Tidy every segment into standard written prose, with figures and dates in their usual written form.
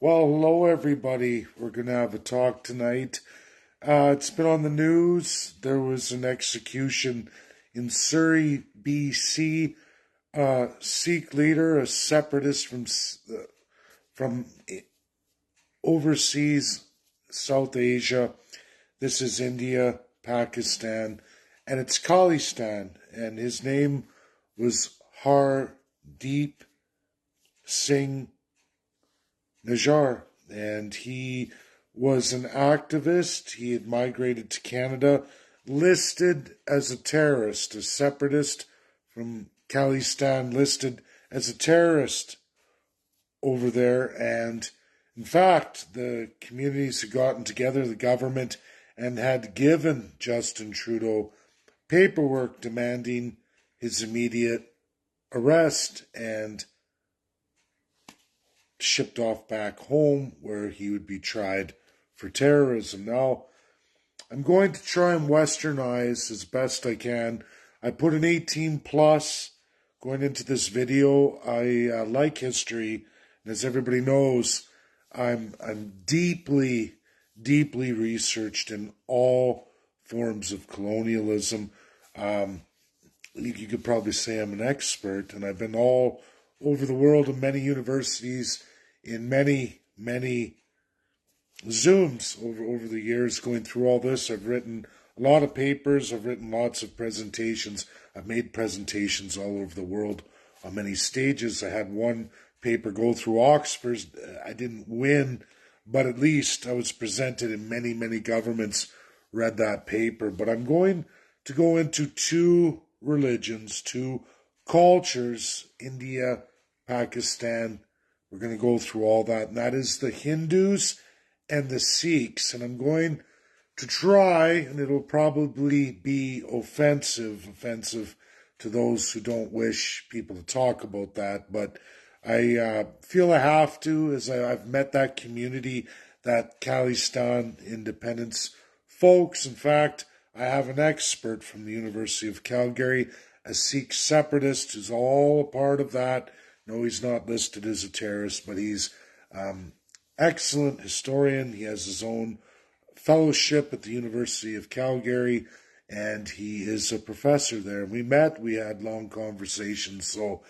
Well, hello everybody. We're going to have a talk tonight. It's been on the news. There was an execution in Surrey, BC. Sikh leader, a separatist from overseas South Asia. This is India, Pakistan, and it's Khalistan. And his name was Hardeep Singh Najar, and he was an activist. He had migrated to Canada, listed as a terrorist, a separatist from Khalistan, listed as a terrorist over there. And in fact, the communities had gotten together, the government, and had given Justin Trudeau paperwork demanding his immediate arrest and shipped off back home where he would be tried for terrorism. Now, I'm going to try and westernize as best I can. I put an 18 plus going into this video. I like history, and as everybody knows, I'm deeply researched in all forms of colonialism. You could probably say I'm an expert, and I've been all over the world in many universities, in many Zooms over the years going through all this. I've written a lot of papers, I've written lots of presentations, I've made presentations all over the world on many stages. I had one paper go through Oxford. I didn't win, but at least I was presented in many governments read that paper. But I'm going to go into two religions, two cultures, India, Pakistan. We're going to go through all that, and that is the Hindus and the Sikhs. And I'm going to try, and it'll probably be offensive to those who don't wish people to talk about that, but I feel I have to, as I've met that community, that Khalistan independence folks. In fact, I have an expert from the University of Calgary, a Sikh separatist who's all a part of that. No, he's not listed as a terrorist, but he's excellent historian. He has his own fellowship at the University of Calgary, and he is a professor there. We met, we had long conversations, so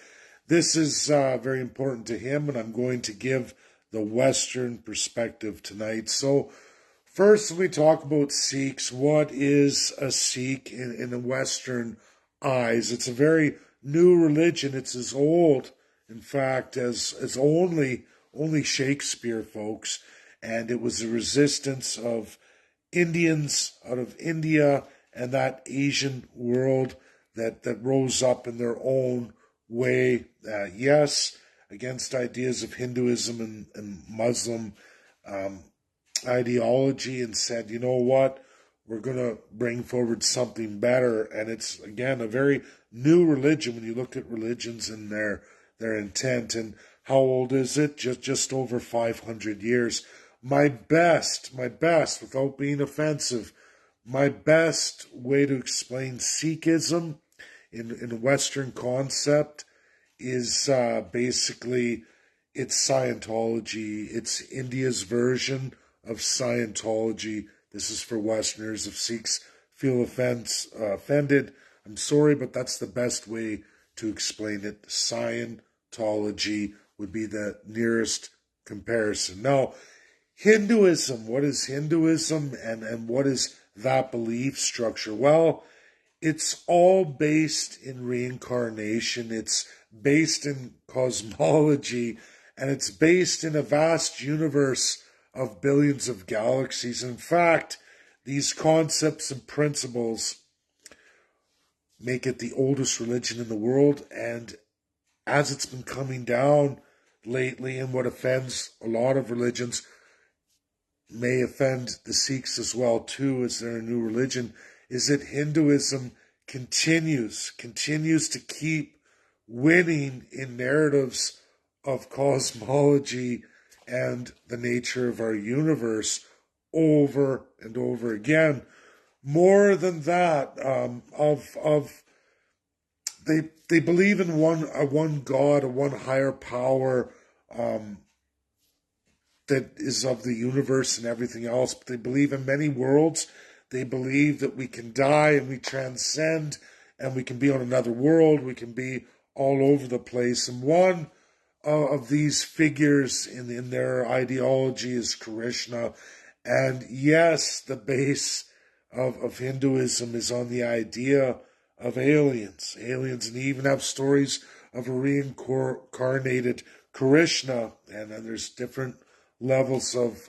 this is very important to him, and I'm going to give the Western perspective tonight. So first, let me talk about Sikhs. What is a Sikh in the Western eyes? It's a very new religion. It's as old, in fact, as only Shakespeare, folks. And it was a resistance of Indians out of India and that Asian world that rose up in their own way. Yes, against ideas of Hinduism and Muslim ideology, and said, you know what, we're going to bring forward something better. And it's, again, a very new religion when you look at religions and their intent. And how old is it? Just over 500 years. My best, without being offensive, my best way to explain Sikhism in a Western concept is basically it's Scientology. It's India's version of Scientology. This is for Westerners. If Sikhs feel offended, I'm sorry, but that's the best way to explain it. Scientology would be the nearest comparison. Now, Hinduism, what is Hinduism and what is that belief structure? Well, it's all based in reincarnation. It's based in cosmology, and it's based in a vast universe of billions of galaxies. In fact, these concepts and principles make it the oldest religion in the world, and as it's been coming down lately, and what offends a lot of religions may offend the Sikhs as well too, as they're a new religion, is that Hinduism continues to keep winning in narratives of cosmology and the nature of our universe over and over again. More than that, they believe in one God, a one higher power, that is of the universe and everything else, but they believe in many worlds. They believe that we can die and we transcend and we can be on another world. We can be all over the place. And one of these figures in their ideology is Krishna. And yes, the base of Hinduism is on the idea of aliens. Aliens, and they even have stories of a reincarnated Krishna. And then there's different levels of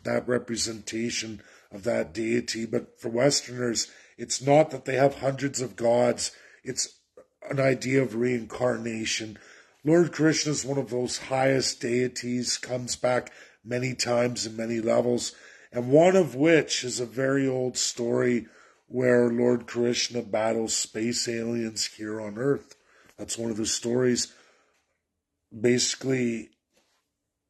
that representation of that deity. But for Westerners, it's not that they have hundreds of gods. It's an idea of reincarnation. Lord Krishna is one of those highest deities, comes back many times in many levels, and one of which is a very old story where Lord Krishna battles space aliens here on Earth. That's one of the stories. Basically,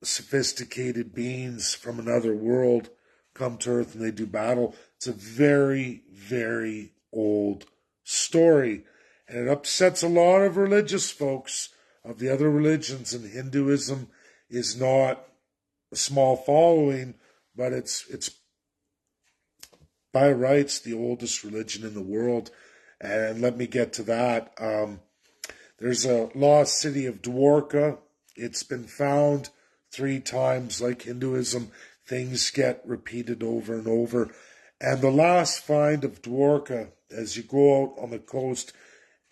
sophisticated beings from another world come to Earth and they do battle. It's a very, very old story, and it upsets a lot of religious folks of the other religions, and Hinduism is not a small following, but it's by rights the oldest religion in the world. And let me get to that. There's a lost city of Dwarka. It's been found 3 times. Like Hinduism, things get repeated over and over. And the last find of Dwarka, as you go out on the coast,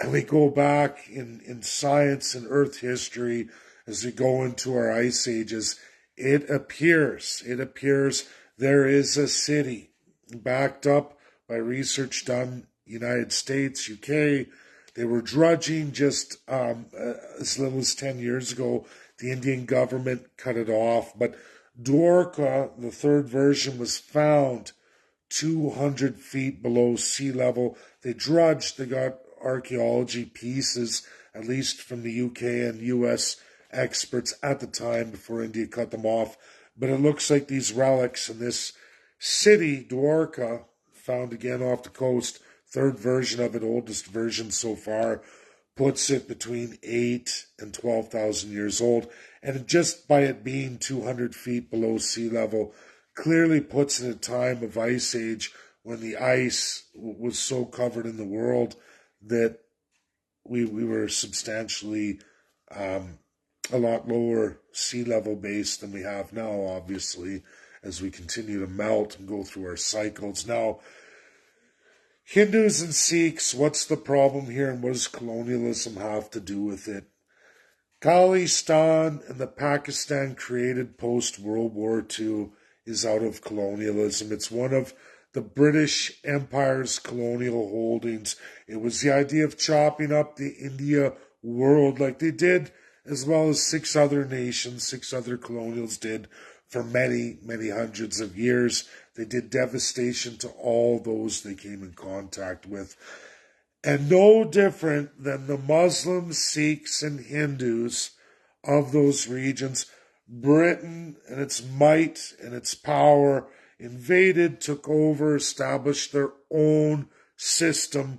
and we go back in science and Earth history, as we go into our ice ages, it appears there is a city backed up by research done United States, UK. They were drudging just as little as 10 years ago. The Indian government cut it off. But Dwarka, the third version, was found 200 feet below sea level. They drudged. They got archaeology pieces, at least from the UK and US experts at the time before India cut them off. But it looks like these relics in this city, Dwarka, found again off the coast, third version of it, oldest version so far, puts it between 8 and 12,000 years old. And just by it being 200 feet below sea level, clearly puts it in a time of ice age when the ice was so covered in the world that we were substantially a lot lower sea level base than we have now, obviously, as we continue to melt and go through our cycles. Now, Hindus and Sikhs, what's the problem here, and what does colonialism have to do with it? Khalistan and the Pakistan created post-World War II is out of colonialism. It's one of the British Empire's colonial holdings. It was the idea of chopping up the India world like they did, as well as 6 other nations, 6 other colonials did for many, many hundreds of years. They did devastation to all those they came in contact with. And no different than the Muslims, Sikhs, and Hindus of those regions, Britain and its might and its power invaded, took over, established their own system.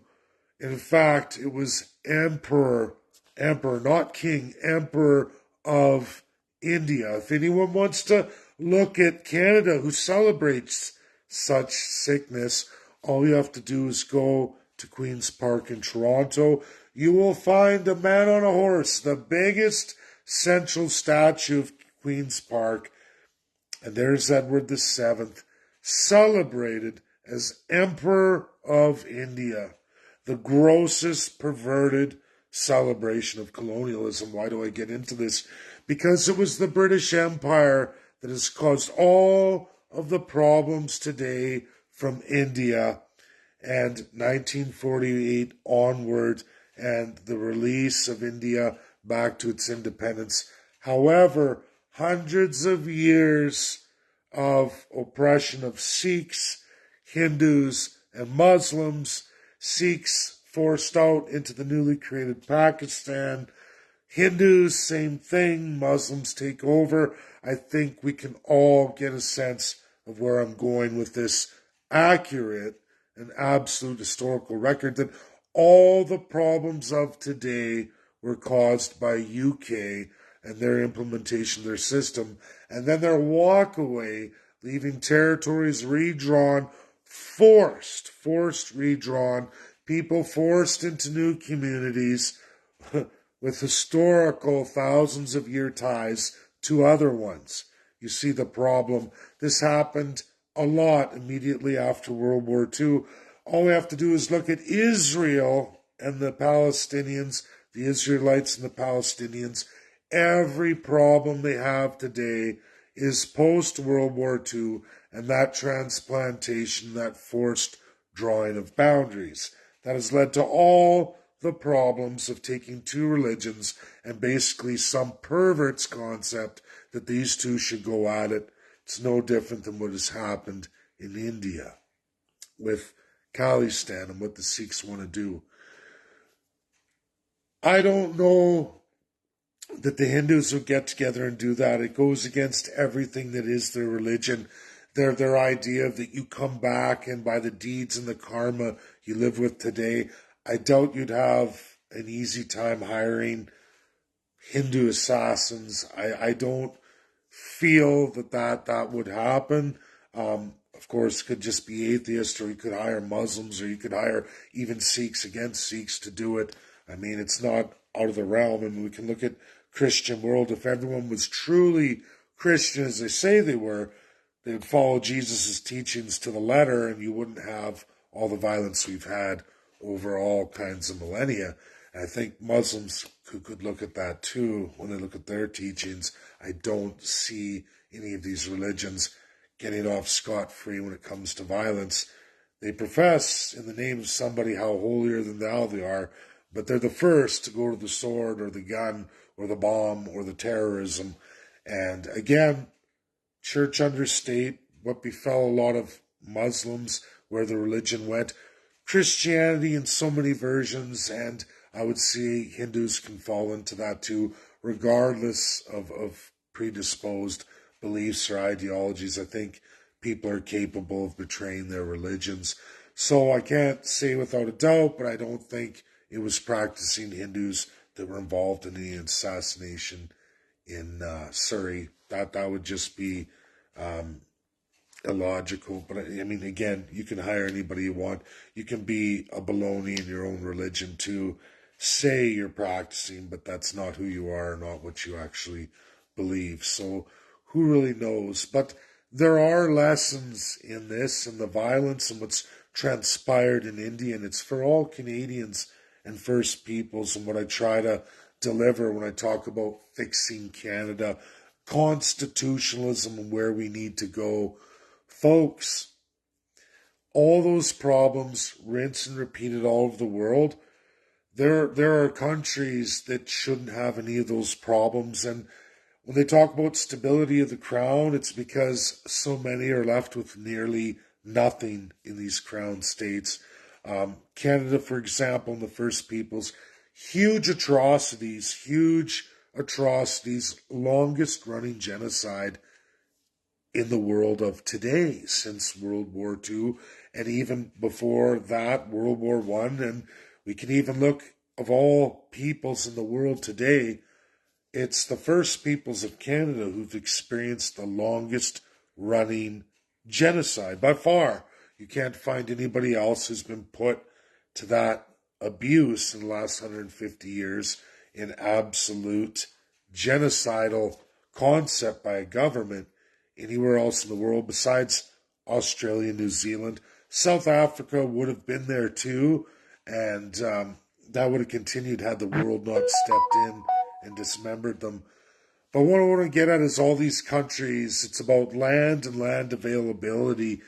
In fact, it was emperor, not king, emperor of India. If anyone wants to look at Canada, who celebrates such sickness, all you have to do is go to Queen's Park in Toronto. You will find a man on a horse, the biggest central statue of Queen's Park. And there's Edward VII, celebrated as Emperor of India. The grossest perverted celebration of colonialism. Why do I get into this? Because it was the British Empire that has caused all of the problems today from India and 1948 onward, and the release of India back to its independence. However, hundreds of years of oppression of Sikhs, Hindus, and Muslims. Sikhs forced out into the newly created Pakistan. Hindus, same thing. Muslims take over. I think we can all get a sense of where I'm going with this accurate and absolute historical record, that all the problems of today were caused by UK, and their implementation of their system, and then their walk away, leaving territories redrawn, forced redrawn, people forced into new communities with historical thousands of year ties to other ones. You see the problem. This happened a lot immediately after World War II. All we have to do is look at Israel and the Palestinians, the Israelites and the Palestinians. Every problem they have today is post-World War II and that transplantation, that forced drawing of boundaries. That has led to all the problems of taking two religions and basically some pervert's concept that these two should go at it. It's no different than what has happened in India with Khalistan and what the Sikhs want to do. I don't know that the Hindus would get together and do that. It goes against everything that is their religion. Their idea that you come back and by the deeds and the karma you live with today, I doubt you'd have an easy time hiring Hindu assassins. I don't feel that would happen. Of course, it could just be atheists, or you could hire Muslims, or you could hire even Sikhs against Sikhs to do it. I mean, it's not out of the realm. I mean, we can look at Christian world. If everyone was truly Christian as they say they were, they would follow Jesus' teachings to the letter, and you wouldn't have all the violence we've had over all kinds of millennia. And I think Muslims could look at that too when they look at their teachings. I don't see any of these religions getting off scot-free when it comes to violence. They profess in the name of somebody how holier than thou they are, but they're the first to go to the sword or the gun or the bomb or the terrorism. And again, church under state, what befell a lot of Muslims, where the religion went. Christianity in so many versions, and I would say Hindus can fall into that too, regardless of predisposed beliefs or ideologies. I think people are capable of betraying their religions. So I can't say without a doubt, but I don't think it was practicing Hindus that were involved in the assassination in Surrey. That would just be illogical. But I mean, again, you can hire anybody you want. You can be a baloney in your own religion too. Say you're practicing, but that's not who you are, not what you actually believe. So who really knows? But there are lessons in this and the violence and what's transpired in India, and it's for all Canadians and First Peoples. And what I try to deliver when I talk about fixing Canada, constitutionalism and where we need to go. Folks, all those problems, rinse and repeated all over the world. There are countries that shouldn't have any of those problems. And when they talk about stability of the crown, it's because so many are left with nearly nothing in these crown states. Canada, for example, and the First Peoples, huge atrocities, longest running genocide in the world of today since World War II, and even before that, World War I. And we can even look, of all peoples in the world today, it's the First Peoples of Canada who've experienced the longest running genocide by far. You can't find anybody else who's been put to that abuse in the last 150 years in absolute genocidal concept by a government anywhere else in the world besides Australia, New Zealand. South Africa would have been there too, and that would have continued had the world not stepped in and dismembered them. But what I want to get at is all these countries, it's about land and land availability.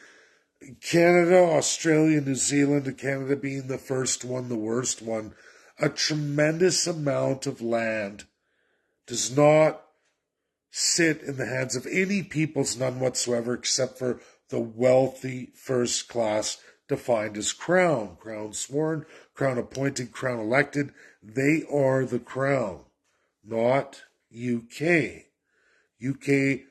Canada, Australia, New Zealand, and Canada being the first one, the worst one, a tremendous amount of land does not sit in the hands of any peoples, none whatsoever, except for the wealthy first class defined as crown. Crown sworn, crown appointed, crown elected. They are the crown, not UK. UK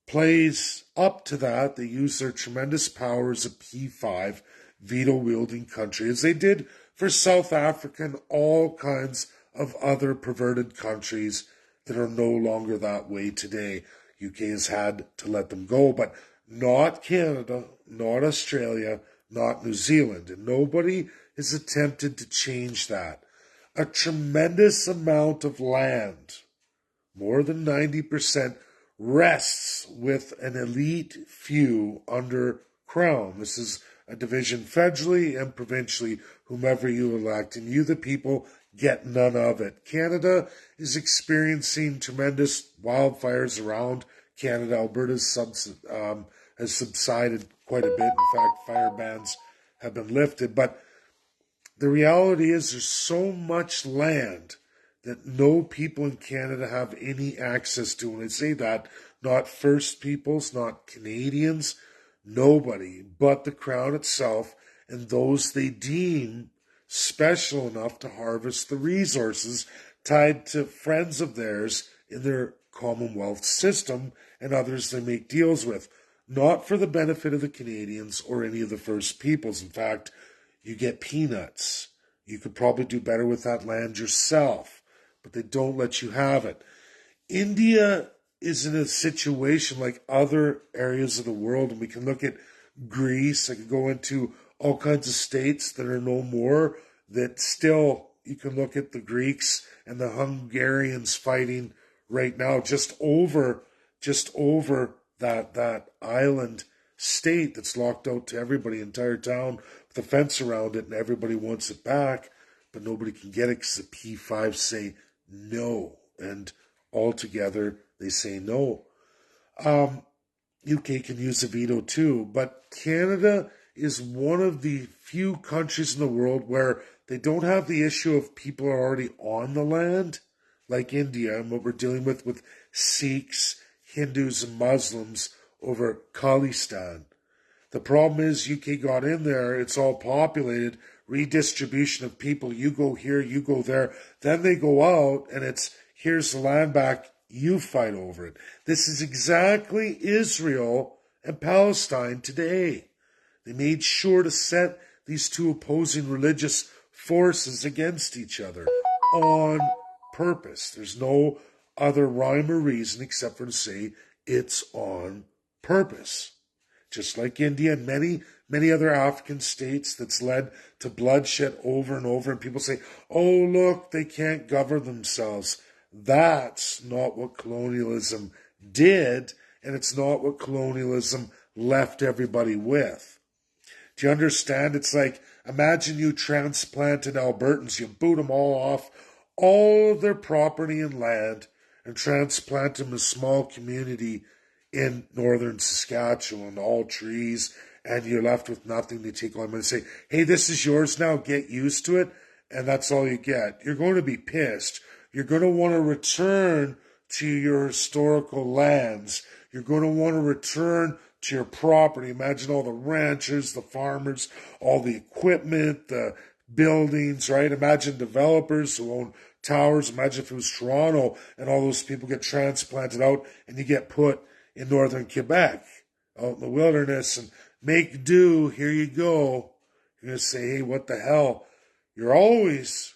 plays up to that. They use their tremendous power as a P5 veto-wielding country, as they did for South Africa and all kinds of other perverted countries that are no longer that way today. UK has had to let them go, but not Canada, not Australia, not New Zealand. And nobody has attempted to change that. A tremendous amount of land, more than 90%, rests with an elite few under Crown. This is a division federally and provincially, whomever you elect, and you, the people, get none of it. Canada is experiencing tremendous wildfires around Canada. Alberta has subsided quite a bit. In fact, fire bans have been lifted. But the reality is there's so much land that no people in Canada have any access to. And I say that, not First Peoples, not Canadians, nobody but the Crown itself and those they deem special enough to harvest the resources tied to friends of theirs in their Commonwealth system and others they make deals with, not for the benefit of the Canadians or any of the First Peoples. In fact, you get peanuts. You could probably do better with that land yourself, but they don't let you have it. India is in a situation like other areas of the world, and we can look at Greece. I could go into all kinds of states that are no more, that still you can look at the Greeks and the Hungarians fighting right now just over that island state that's locked out to everybody, entire town with a fence around it, and everybody wants it back, but nobody can get it because the P5 say no, and altogether they say no. UK can use a veto too, but Canada is one of the few countries in the world where they don't have the issue of people are already on the land, like India, and what we're dealing with Sikhs, Hindus, and Muslims over Khalistan. The problem is UK got in there, it's all populated, redistribution of people, you go here, you go there, then they go out, and it's, here's the land back, you fight over it. This is exactly Israel and Palestine today. They made sure to set these two opposing religious forces against each other on purpose. There's no other rhyme or reason except for to say it's on purpose. Just like India and many other African states, that's led to bloodshed over and over. And people say, oh, look, they can't govern themselves. That's not what colonialism did, and it's not what colonialism left everybody with. Do you understand? It's like, imagine you transplanted Albertans, you boot them all off all of their property and land and transplant them in a small community in northern Saskatchewan, all trees, and you're left with nothing. They take all them and say, hey, this is yours now, get used to it, and that's all you get. You're going to be pissed. You're going to want to return to your historical lands. You're going to want to return to your property. Imagine all the ranchers, the farmers, all the equipment, the buildings, right? Imagine developers who own towers. Imagine if it was Toronto and all those people get transplanted out and you get put in northern Quebec, out in the wilderness, and make do, here you go. You're going to say, hey, what the hell? You're always,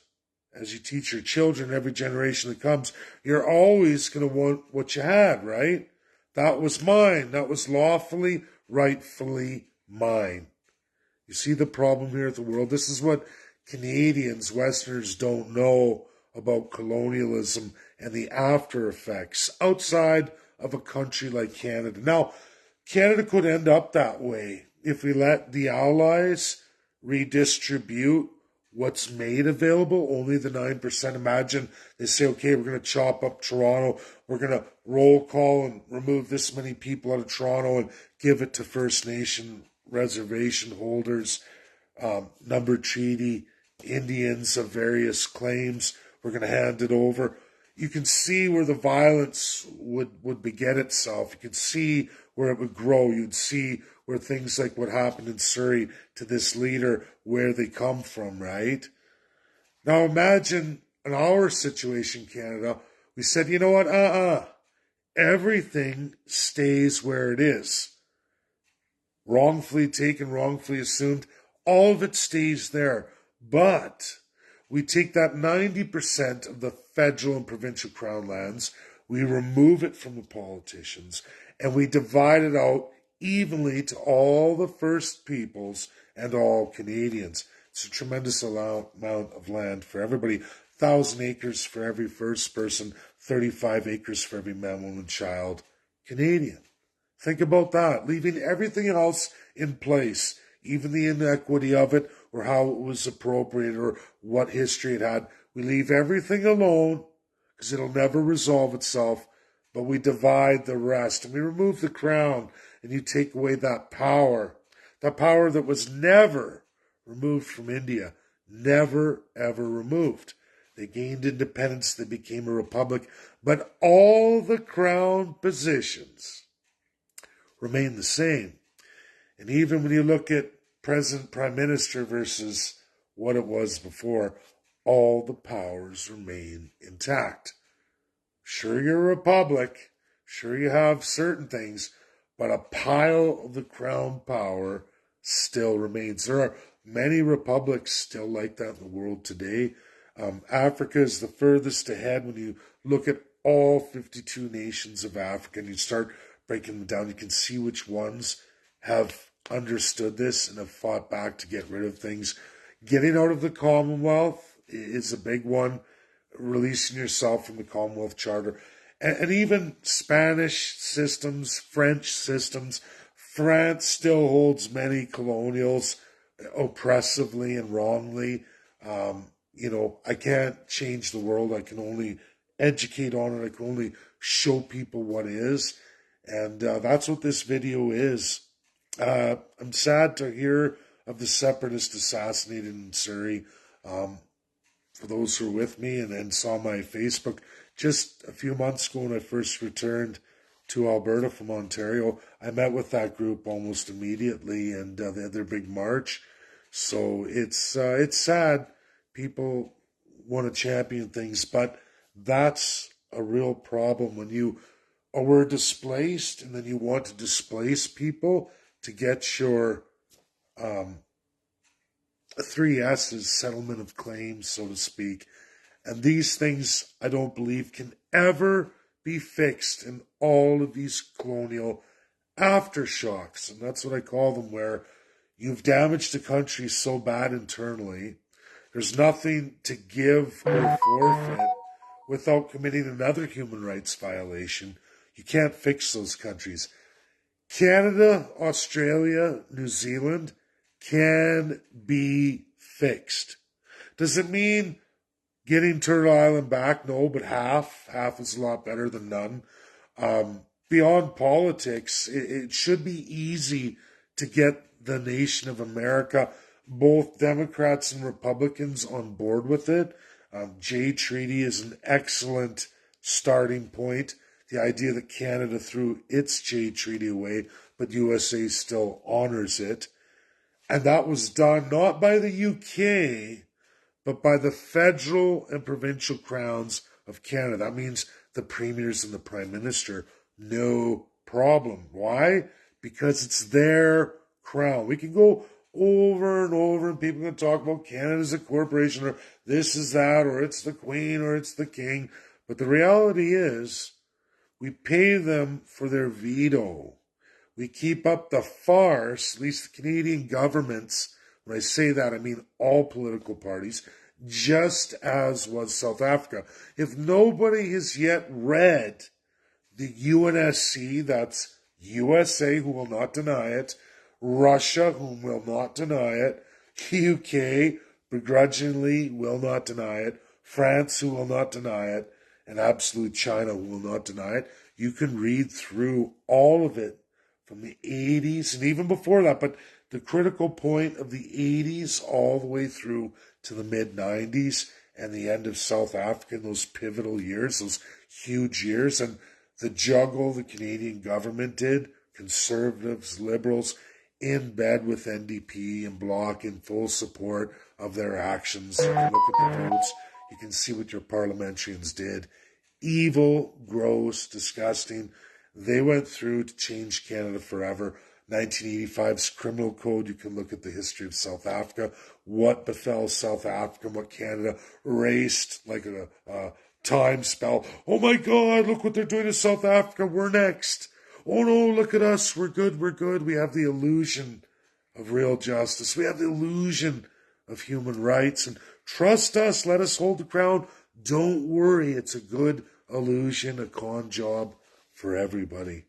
as you teach your children, every generation that comes, you're always going to want what you had, right? That was mine. That was lawfully, rightfully mine. You see the problem here at the world? This is what Canadians, Westerners don't know about colonialism and the after effects outside of a country like Canada. Now, Canada could end up that way if we let the Allies redistribute what's made available, only the 9%. Imagine they say, okay, we're going to chop up Toronto. We're going to roll call and remove this many people out of Toronto and give it to First Nation reservation holders, number treaty, Indians of various claims. We're going to hand it over. You can see where the violence would beget itself. You can see where it would grow. You'd see where things like what happened in Surrey to this leader, where they come from, right? Now imagine in our situation, Canada, we said, you know what, everything stays where it is. Wrongfully taken, wrongfully assumed, all of it stays there. But We take that 90% of the federal and provincial crown lands, we remove it from the politicians, and we divide it out evenly to all the First Peoples and all Canadians. It's a tremendous amount of land for everybody. 1,000 acres for every first person, 35 acres for every man, woman, child. Canadian. Think about that. Leaving everything else in place, even the inequity of it or how it was appropriated or what history it had. We leave everything alone because it'll never resolve itself, but we divide the rest and we remove the crown and you take away that power that was never removed from India, never, ever removed. They gained independence, they became a republic, but all the crown positions remain the same. And even when you look at present prime minister versus what it was before, all the powers remain intact. Sure, you're a republic, sure you have certain things, but a pile of the crown power still remains. There are many republics still like that in the world today. Africa is the furthest ahead when you look at all 52 nations of Africa and you start breaking them down. You can see which ones have understood this and have fought back to get rid of things. Getting out of the Commonwealth is a big one. Releasing yourself from the Commonwealth Charter. And even Spanish systems, French systems. France still holds many colonials oppressively and wrongly. I can't change the world. I can only educate on it. I can only show people what is. And that's what this video is. I'm sad to hear of the separatist assassinated in Surrey. For those who are with me and saw my Facebook, just a few months ago when I first returned to Alberta from Ontario, I met with that group almost immediately, and they had their big march. So it's sad. People want to champion things, but that's a real problem when you were displaced and then you want to displace people to get your 3S's, settlement of claims, so to speak. And these things, I don't believe, can ever be fixed in all of these colonial aftershocks. And that's what I call them, where you've damaged the country so bad internally, there's nothing to give or forfeit without committing another human rights violation. You can't fix those countries. Canada, Australia, New Zealand can be fixed. Does it mean getting Turtle Island back? No, but half. Half is a lot better than none. Beyond politics, it should be easy to get the nation of America, both Democrats and Republicans, on board with it. J Treaty is an excellent starting point. The idea that Canada threw its J Treaty away, but USA still honors it. And that was done not by the UK, but by the federal and provincial crowns of Canada. That means the premiers and the prime minister. No problem. Why? Because it's their crown. We can go over and over and people can talk about Canada as a corporation or this is that or it's the Queen or it's the King. But the reality is we pay them for their veto. We keep up the farce, at least the Canadian governments. When I say that, I mean all political parties, just as was South Africa. If nobody has yet read the UNSC, that's USA, who will not deny it, Russia, who will not deny it, UK, begrudgingly will not deny it, France, who will not deny it, and absolute China, who will not deny it. You can read through all of it from the 80s and even before that, but the critical point of the 80s all the way through to the mid-90s and the end of South Africa in those pivotal years, those huge years, and the juggle the Canadian government did, conservatives, liberals, in bed with NDP and Bloc in full support of their actions. You can look at the votes. You can see what your parliamentarians did. Evil, gross, disgusting. They went through to change Canada forever. 1985's criminal code. You can look at the history of South Africa, what befell South Africa, what Canada erased like a time spell. Oh my God, look what they're doing to South Africa. We're next. Oh no, look at us. We're good. We're good. We have the illusion of real justice. We have the illusion of human rights. And trust us. Let us hold the crown. Don't worry. It's a good illusion, a con job for everybody.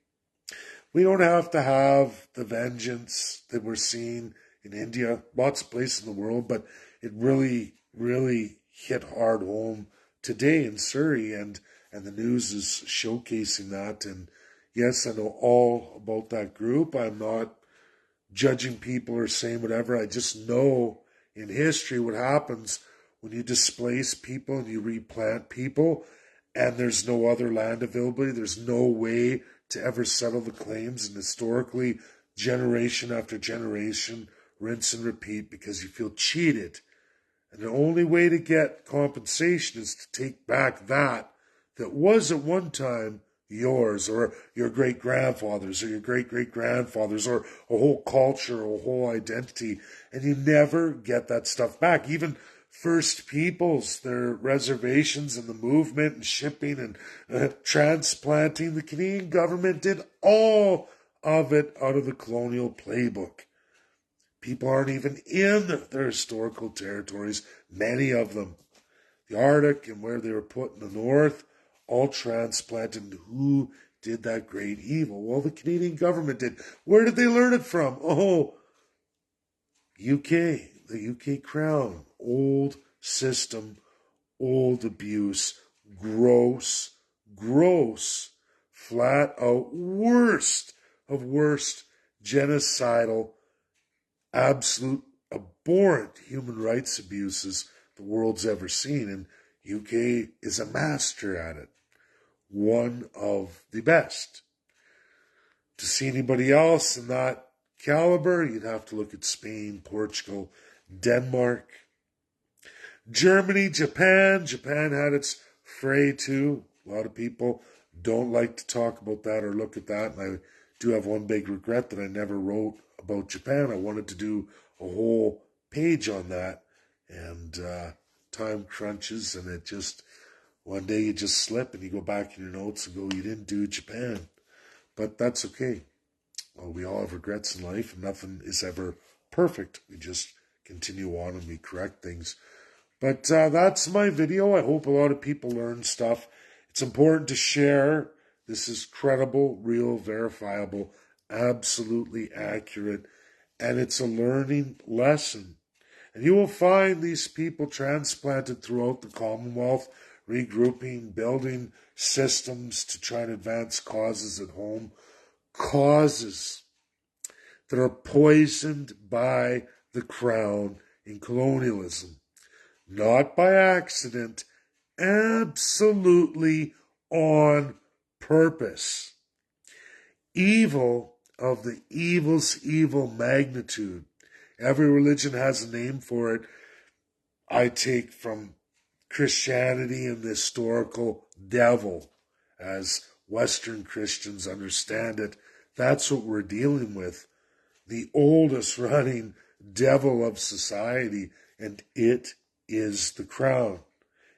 We don't have to have the vengeance that we're seeing in India, lots of places in the world, but it really, really hit hard home today in Surrey, and the news is showcasing that. And yes, I know all about that group. I'm not judging people or saying whatever. I just know in history what happens when you displace people and you replant people, and there's no other land availability. There's no way to ever settle the claims, and historically, generation after generation, rinse and repeat because you feel cheated. And the only way to get compensation is to take back that was at one time yours, or your great-grandfather's, or your great-great-grandfather's, or a whole culture, or a whole identity, and you never get that stuff back. Even First Peoples, their reservations and the movement and shipping and transplanting, the Canadian government did all of it out of the colonial playbook. People aren't even in their historical territories, many of them. The Arctic and where they were put in the north, all transplanted. Who did that great evil? Well, the Canadian government did. Where did they learn it from? Oh, UK, the UK Crown. Old system, old abuse, gross, flat out worst of worst, genocidal, absolute abhorrent human rights abuses the world's ever seen. And UK is a master at it. One of the best. To see anybody else in that caliber, you'd have to look at Spain, Portugal, Denmark, Germany, Japan. Japan had its fray too. A lot of people don't like to talk about that or look at that. And I do have one big regret that I never wrote about Japan. I wanted to do a whole page on that. And time crunches, and it just, one day you just slip and you go back in your notes and go, you didn't do Japan. But that's okay. Well, we all have regrets in life, and nothing is ever perfect. We just continue on and we correct things. But that's my video. I hope a lot of people learn stuff. It's important to share. This is credible, real, verifiable, absolutely accurate, and it's a learning lesson. And you will find these people transplanted throughout the Commonwealth, regrouping, building systems to try and advance causes at home. Causes that are poisoned by the Crown in colonialism. Not by accident, absolutely on purpose. Evil of the evil's evil magnitude. Every religion has a name for it. I take from Christianity and the historical devil, as Western Christians understand it. That's what we're dealing with. The oldest running devil of society, and it is the Crown.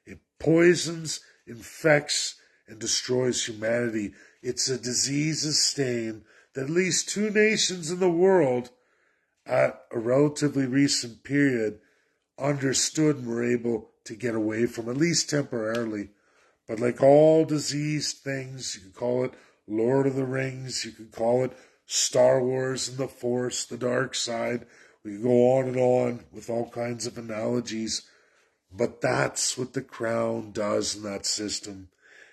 It poisons, infects, and destroys humanity. It's a disease's stain that at least two nations in the world at a relatively recent period understood and were able to get away from, at least temporarily. But like all diseased things, you could call it Lord of the Rings, you could call it Star Wars and the Force, the dark side. We could go on and on with all kinds of analogies. But that's what the Crown does in that system.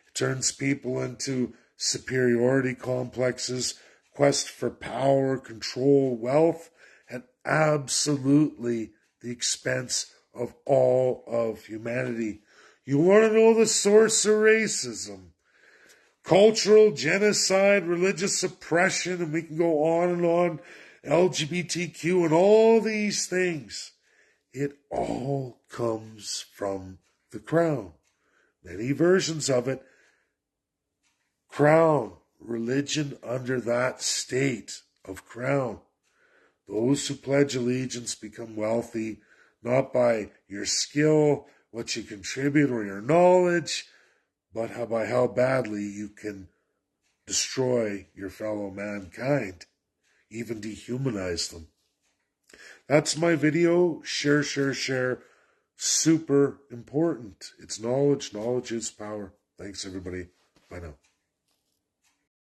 It turns people into superiority complexes, quest for power, control, wealth, at absolutely the expense of all of humanity. You want to know the source of racism? Cultural genocide, religious suppression, and we can go on and on, LGBTQ and all these things. It all comes from the Crown. Many versions of it. Crown, religion under that state of crown. Those who pledge allegiance become wealthy, not by your skill, what you contribute, or your knowledge, but by how badly you can destroy your fellow mankind, even dehumanize them. That's my video. Share, share, share. Super important. It's knowledge. Knowledge is power. Thanks, everybody. Bye now.